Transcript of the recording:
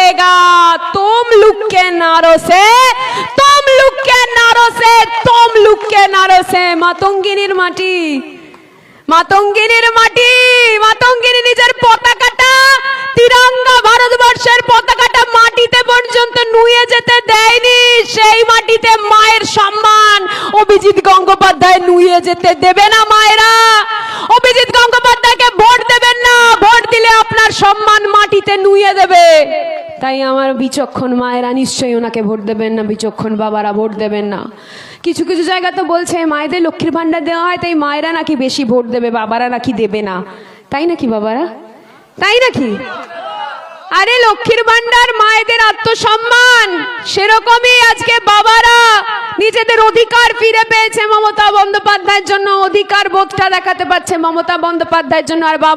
होएगा तुम लोग के नारों से, तुम लोग के नारों से, तुम लोग के नारों से। মাতঙ্গিনীর মাটি, মাতঙ্গিনীর মাটি, মাতঙ্গিনী নিজের পতাকাটা, তিরঙ্গা ভারতবর্ষের পতাকাটা মাটিতে পর্যন্ত নুয়ে যেতে দেয়নি। সেই মাটিতে মায়ের সম্মান অভিজিৎ গঙ্গোপাধ্যায় নুয়ে যেতে দেবে না। মায়েরা অভিজিৎ গঙ্গোপাধ্যায়কে ভোট দেবেন না, ভোট দিলে আপনার সম্মান মাটিতে নুয়ে দেবে। তাই আমার বিচক্ষণ মায়েরা নিশ্চয়ই ওনাকে ভোট দেবেন না, বিচক্ষণ বাবারা ভোট দেবেন না। কিছু কিছু জায়গা তো বলছে মায়েদের লক্ষ্মীর ভান্ডার দেওয়া হয়, তাই মায়েরা নাকি বেশি ভোট দেবে, বাবারা নাকি দেবে না। তাই নাকি বাবারা? তাই নাকি? আরে লক্ষ্মীর ভান্ডার মায়েদের আত্মসম্মান, সেরকমই আজকে বাবারা নিজেদের অধিকার ফিরে পেয়েছে মমতা বন্দ্যোপাধ্যায়ের জন্য, অধিকার বোধটা দেখাতে পারছে মমতা বন্দ্যোপাধ্যায়ের জন্য। আর বাবা